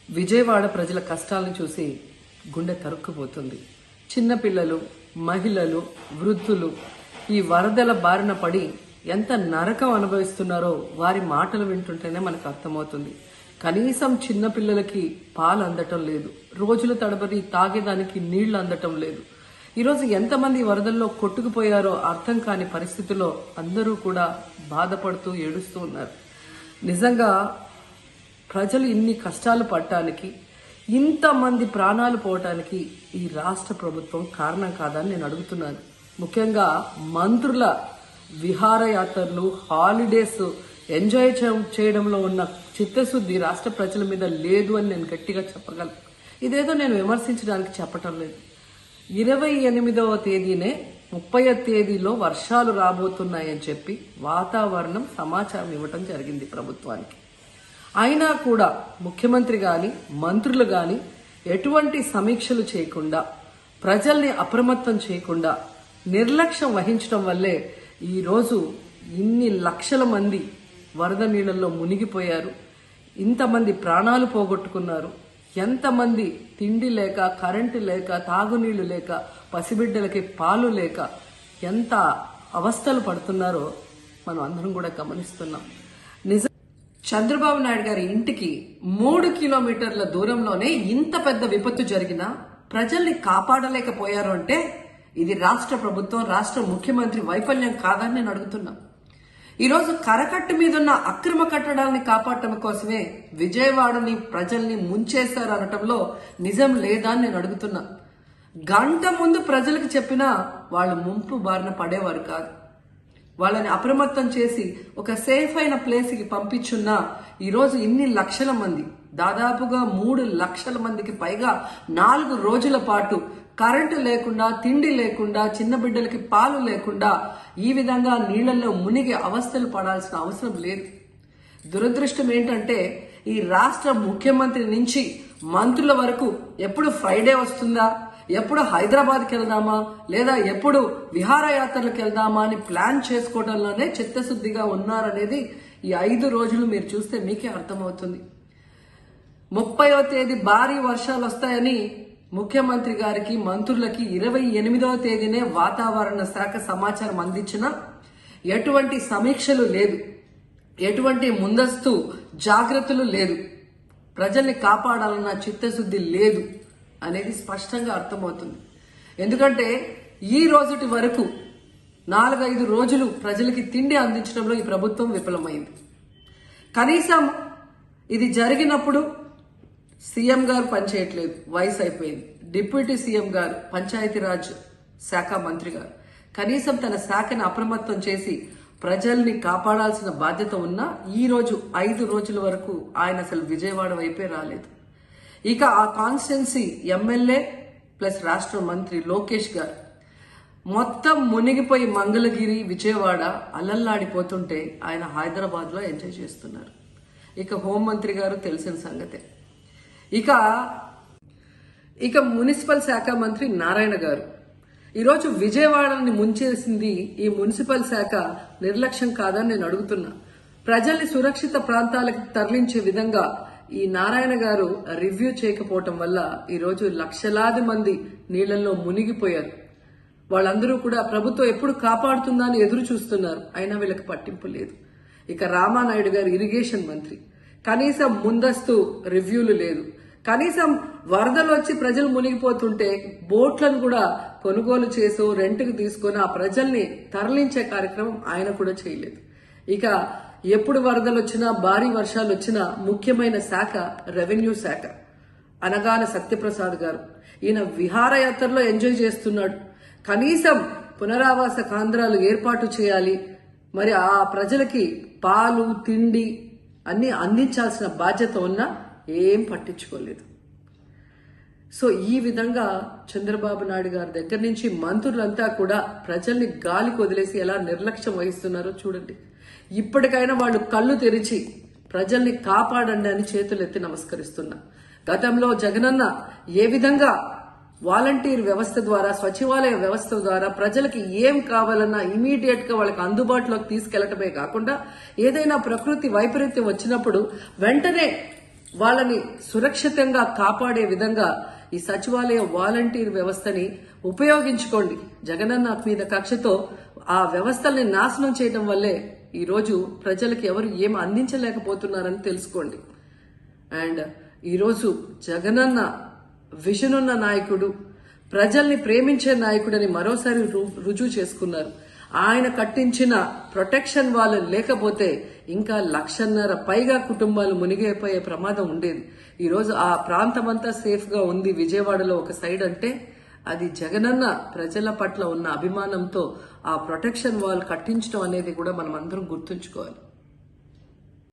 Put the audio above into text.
విజయవాడ ప్రజల కష్టాలను చూసి గుండె తరుక్కుపోతుంది. చిన్నపిల్లలు, మహిళలు, వృద్ధులు ఈ వరదల బారిన పడి ఎంత నరకం అనుభవిస్తున్నారో వారి మాటలు వింటుంటేనే మనకు అర్థమవుతుంది. కనీసం చిన్నపిల్లలకి పాలు అందటం లేదు, రోజుల తడబడి తాగేదానికి నీళ్లు అందటం లేదు. ఈరోజు ఎంతమంది వరదల్లో కొట్టుకుపోయారో అర్థం కాని పరిస్థితుల్లో అందరూ కూడా బాధపడుతూ ఏడుస్తూ ఉన్నారు. నిజంగా ప్రజలు ఇన్ని కష్టాలు పడటానికి, ఇంతమంది ప్రాణాలు పోవటానికి ఈ రాష్ట్ర ప్రభుత్వం కారణం కాదని నేను అడుగుతున్నాను. ముఖ్యంగా మంత్రుల విహారయాత్రలు, హాలిడేస్ ఎంజాయ్ చేయడంలో ఉన్న చిత్తశుద్ధి రాష్ట్ర ప్రజల మీద లేదు అని నేను గట్టిగా చెప్పగలను. ఇదేదో నేను విమర్శించడానికి చెప్పటం లేదు. 28వ తేదీనే 30వ తేదీలో వర్షాలు రాబోతున్నాయని చెప్పి వాతావరణం సమాచారం ఇవ్వటం జరిగింది ప్రభుత్వానికి. అయినా కూడా ముఖ్యమంత్రి గాని, మంత్రులు గాని ఎటువంటి సమీక్షలు చేయకుండా, ప్రజల్ని అప్రమత్తం చేయకుండా నిర్లక్ష్యం వహించడం వల్లే ఈరోజు ఇన్ని లక్షల మంది వరద నీళ్ళల్లో మునిగిపోయారు. ఇంతమంది ప్రాణాలు పోగొట్టుకున్నారు. ఎంతమంది తిండి లేక, కరెంటు లేక, తాగునీళ్లు లేక, పసిబిడ్డలకి పాలు లేక ఎంత అవస్థలు పడుతున్నారో మనం అందరం కూడా గమనిస్తున్నాం. చంద్రబాబు నాయుడు గారి ఇంటికి 3 కిలోమీటర్ల దూరంలోనే ఇంత పెద్ద విపత్తు జరిగినా ప్రజల్ని కాపాడలేకపోయారు అంటే ఇది రాష్ట్ర ప్రభుత్వం, రాష్ట్ర ముఖ్యమంత్రి వైఫల్యం కాదని నేను అడుగుతున్నా. ఈరోజు కరకట్టు మీదున్న అక్రమ కట్టడాలని కాపాడటం కోసమే విజయవాడని ప్రజల్ని ముంచేశారు అనటంలో నిజం లేదా అని నేను అడుగుతున్నా. గంట ముందు ప్రజలకు చెప్పినా వాళ్ళు ముంపు బారిన పడేవారు కాదు. వాళ్ళని అప్రమత్తం చేసి ఒక సేఫ్ అయిన ప్లేస్కి పంపించున్నా ఈరోజు ఇన్ని లక్షల మంది, దాదాపుగా 3 లక్షల మందికి పైగా 4 రోజుల పాటు కరెంటు లేకుండా, తిండి లేకుండా, చిన్న బిడ్డలకి పాలు లేకుండా ఈ విధంగా నీళ్లలో మునిగి అవస్థలు పడాల్సిన అవసరం లేదు. దురదృష్టం ఏంటంటే ఈ రాష్ట్ర ముఖ్యమంత్రి నుంచి మంత్రుల వరకు ఎప్పుడు ఫ్రైడే వస్తుందా, ఎప్పుడు హైదరాబాద్కి వెళ్దామా, లేదా ఎప్పుడు విహారయాత్రలకు వెళ్దామా అని ప్లాన్ చేసుకోవడంలోనే చిత్తశుద్ధిగా ఉన్నారనేది ఈ 5 రోజులు మీరు చూస్తే మీకే అర్థమవుతుంది. 30వ తేదీ భారీ వర్షాలు వస్తాయని ముఖ్యమంత్రి గారికి, మంత్రులకి 28వ తేదీనే వాతావరణ శాఖ సమాచారం అందించినా ఎటువంటి సమీక్షలు లేదు, ఎటువంటి ముందస్తు జాగ్రత్తలు లేదు, ప్రజల్ని కాపాడాలన్న చిత్తశుద్ధి లేదు అనేది స్పష్టంగా అర్థమవుతుంది. ఎందుకంటే ఈ రోజుటి వరకు 4-5 రోజులు ప్రజలకి తిండి అందించడంలో ఈ ప్రభుత్వం విఫలమైంది. కనీసం ఇది జరిగినప్పుడు సీఎం గారు పనిచేయట్లేదు, వయసు అయిపోయింది. డిప్యూటీ సీఎం గారు, పంచాయతీరాజ్ శాఖ మంత్రి గారు కనీసం తన శాఖను అప్రమత్తం చేసి ప్రజల్ని కాపాడాల్సిన బాధ్యత ఉన్నా ఈ రోజు 5 రోజుల వరకు ఆయన అసలు విజయవాడ వైపే రాలేదు. ఇక ఆ కాన్స్టిట్యున్సీ ఎమ్మెల్యే ప్లస్ రాష్ట్ర మంత్రి లోకేష్ గారు మొత్తం మునిగిపోయి మంగళగిరి, విజయవాడ అల్లల్లాడిపోతుంటే ఆయన హైదరాబాద్ లో ఎంజాయ్ చేస్తున్నారు. ఇక హోంమంత్రి గారు తెలిసిన సంగతే. ఇక మున్సిపల్ శాఖ మంత్రి నారాయణ గారు ఈరోజు విజయవాడని ముంచేసింది ఈ మున్సిపల్ శాఖ నిర్లక్ష్యం కాదని నేను అడుగుతున్నా. ప్రజల్ని సురక్షిత ప్రాంతాలకు తరలించే విధంగా ఈ నారాయణ గారు రివ్యూ చేయకపోవటం వల్ల ఈరోజు లక్షలాది మంది నీళ్లలో మునిగిపోయారు. వాళ్ళందరూ కూడా ప్రభుత్వం ఎప్పుడు కాపాడుతుందా అని ఎదురు చూస్తున్నారు. అయినా వీళ్ళకి పట్టింపు లేదు. ఇక రామానాయుడు గారు ఇరిగేషన్ మంత్రి, కనీసం ముందస్తు రివ్యూలు లేదు. కనీసం వరదలు వచ్చి ప్రజలు మునిగిపోతుంటే బోట్లను కూడా కొనుగోలు చేసో రెంట్కి తీసుకొని ఆ ప్రజల్ని తరలించే కార్యక్రమం ఆయన కూడా చేయలేదు. ఇక ఎప్పుడు వరదలు వచ్చినా, భారీ వర్షాలు వచ్చినా ముఖ్యమైన శాఖ రెవెన్యూ శాఖ, అనగాన సత్యప్రసాద్ గారు. ఈయన విహారయాత్రలో ఎంజాయ్ చేస్తున్నాడు. కనీసం పునరావాస కేంద్రాలు ఏర్పాటు చేయాలి, మరి ఆ ప్రజలకి పాలు, తిండి అన్ని అందించాల్సిన బాధ్యత ఉన్నా ఏం పట్టించుకోలేదు. సో ఈ విధంగా చంద్రబాబు నాయుడు గారి దగ్గర నుంచి మంత్రులంతా కూడా ప్రజల్ని గాలికి వదిలేసి ఎలా నిర్లక్ష్యం వహిస్తున్నారో చూడండి. ఇప్పటికైనా వాళ్ళు కళ్ళు తెరిచి ప్రజల్ని కాపాడండి అని చేతులెత్తి నమస్కరిస్తున్నా. గతంలో జగనన్న ఏ విధంగా వాలంటీర్ వ్యవస్థ ద్వారా, సచివాలయ వ్యవస్థ ద్వారా ప్రజలకి ఏం కావాలన్నా ఇమీడియట్ గా వాళ్ళకి అందుబాటులోకి తీసుకెళ్లటమే కాకుండా ఏదైనా ప్రకృతి వైపరీత్యం వచ్చినప్పుడు వెంటనే వాళ్ళని సురక్షితంగా కాపాడే విధంగా ఈ సచివాలయ వాలంటీర్ వ్యవస్థని ఉపయోగించుకోండి. జగనన్న మీద కక్షతో ఆ వ్యవస్థల్ని నాశనం చేయడం వల్లే ఈ రోజు ప్రజలకు ఎవరు ఏం అందించలేకపోతున్నారని తెలుసుకోండి. అండ్ ఈరోజు జగనన్న విజన్ ఉన్న నాయకుడు, ప్రజల్ని ప్రేమించే నాయకుడని మరోసారి రుజువు చేసుకున్నారు. ఆయన కట్టించిన ప్రొటెక్షన్ వాళ్ళు లేకపోతే ఇంకా 1,50,000 పైగా కుటుంబాలు మునిగిపోయే ప్రమాదం ఉండేది. ఈరోజు ఆ ప్రాంతమంతా సేఫ్ గా ఉంది విజయవాడలో ఒక సైడ్ అంటే అది జగనన్న ప్రజల పట్ల ఉన్న అభిమానంతో ఆ ప్రొటెక్షన్ వాల్ కట్టించడం అనేది కూడా మనం అందరం గుర్తుంచుకోవాలి.